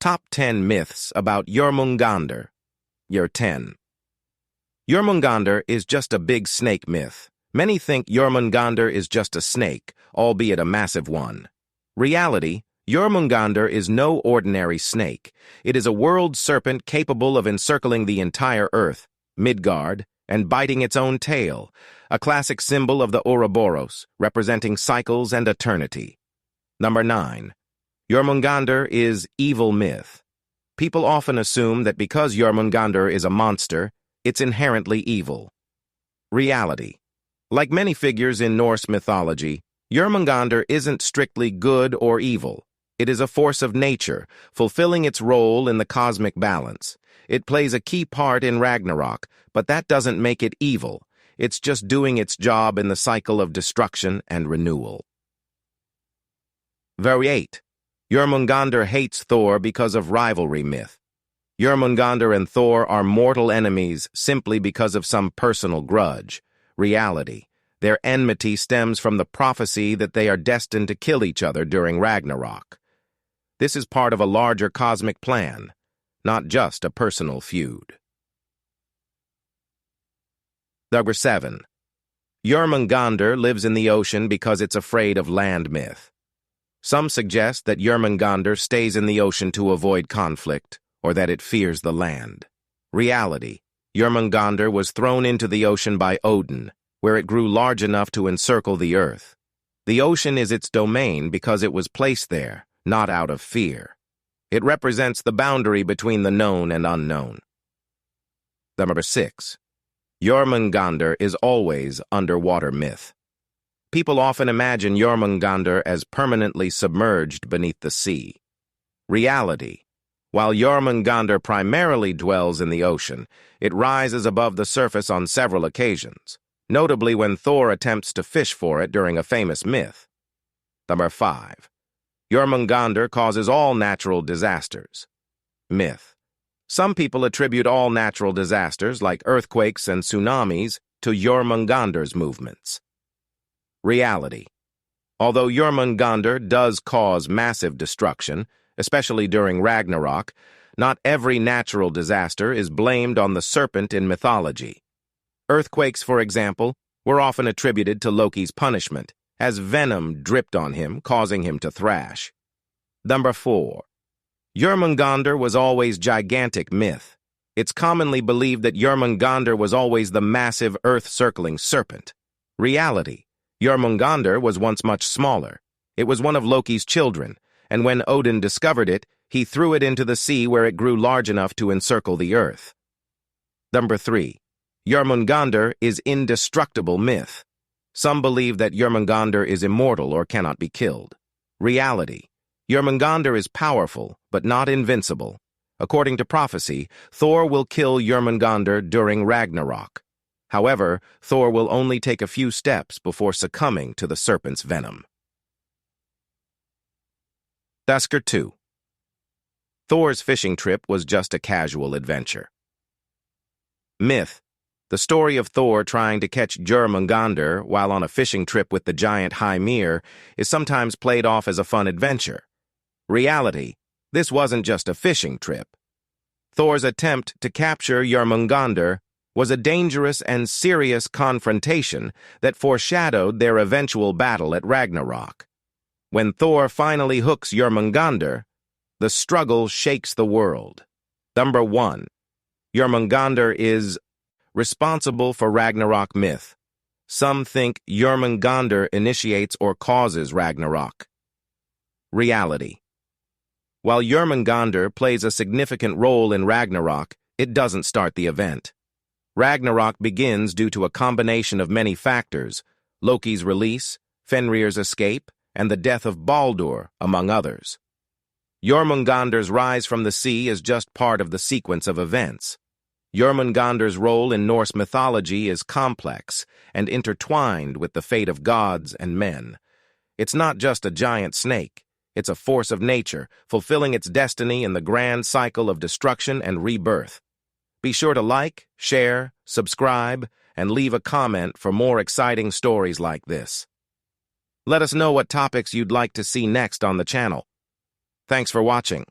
Top 10 Myths About Jormungandr. Year 10. Jormungandr is just a big snake myth. Many think Jormungandr is just a snake, albeit a massive one. Reality, Jormungandr is no ordinary snake. It is a world serpent capable of encircling the entire earth, Midgard, and biting its own tail, a classic symbol of the Ouroboros, representing cycles and eternity. Number 9. Jormungandr is evil myth. People often assume that because Jormungandr is a monster, it's inherently evil. Reality. Like many figures in Norse mythology, Jormungandr isn't strictly good or evil. It is a force of nature, fulfilling its role in the cosmic balance. It plays a key part in Ragnarok, but that doesn't make it evil. It's just doing its job in the cycle of destruction and renewal. Very 8. Jormungandr hates Thor because of rivalry myth. Jormungandr and Thor are mortal enemies simply because of some personal grudge. Reality. Their enmity stems from the prophecy that they are destined to kill each other during Ragnarok. This is part of a larger cosmic plan, not just a personal feud. Number 7. Jormungandr lives in the ocean because it's afraid of land myth. Some suggest that Jormungandr stays in the ocean to avoid conflict, or that it fears the land. Reality. Jormungandr was thrown into the ocean by Odin, where it grew large enough to encircle the earth. The ocean is its domain because it was placed there, not out of fear. It represents the boundary between the known and unknown. Number 6. Jormungandr is always underwater myth. People often imagine Jormungandr as permanently submerged beneath the sea. Reality. While Jormungandr primarily dwells in the ocean, it rises above the surface on several occasions, notably when Thor attempts to fish for it during a famous myth. Number 5. Jormungandr causes all natural disasters. Myth. Some people attribute all natural disasters, like earthquakes and tsunamis, to Jormungandr's movements. Reality. Although Jormungandr does cause massive destruction, especially during Ragnarok, not every natural disaster is blamed on the serpent in mythology. Earthquakes, for example, were often attributed to Loki's punishment, as venom dripped on him, causing him to thrash. Number 4. Jormungandr was always gigantic myth. It's commonly believed that Jormungandr was always the massive earth-circling serpent. Reality. Jormungandr was once much smaller. It was one of Loki's children, and when Odin discovered it, he threw it into the sea where it grew large enough to encircle the earth. Number 3. Jormungandr is indestructible myth. Some believe that Jormungandr is immortal or cannot be killed. Reality. Jormungandr is powerful, but not invincible. According to prophecy, Thor will kill Jormungandr during Ragnarok. However, Thor will only take a few steps before succumbing to the serpent's venom. Thasker 2. Thor's fishing trip was just a casual adventure. Myth. The story of Thor trying to catch Jormungandr while on a fishing trip with the giant Hymir is sometimes played off as a fun adventure. Reality. This wasn't just a fishing trip. Thor's attempt to capture Jormungandr was a dangerous and serious confrontation that foreshadowed their eventual battle at Ragnarok. When Thor finally hooks Jormungandr, the struggle shakes the world. Number 1. Jormungandr is responsible for Ragnarok myth. Some think Jormungandr initiates or causes Ragnarok. Reality. While Jormungandr plays a significant role in Ragnarok, it doesn't start the event. Ragnarok begins due to a combination of many factors: Loki's release, Fenrir's escape, and the death of Baldur, among others. Jormungandr's rise from the sea is just part of the sequence of events. Jormungandr's role in Norse mythology is complex and intertwined with the fate of gods and men. It's not just a giant snake. It's a force of nature, fulfilling its destiny in the grand cycle of destruction and rebirth. Be sure to like, share, subscribe, and leave a comment for more exciting stories like this. Let us know what topics you'd like to see next on the channel. Thanks for watching.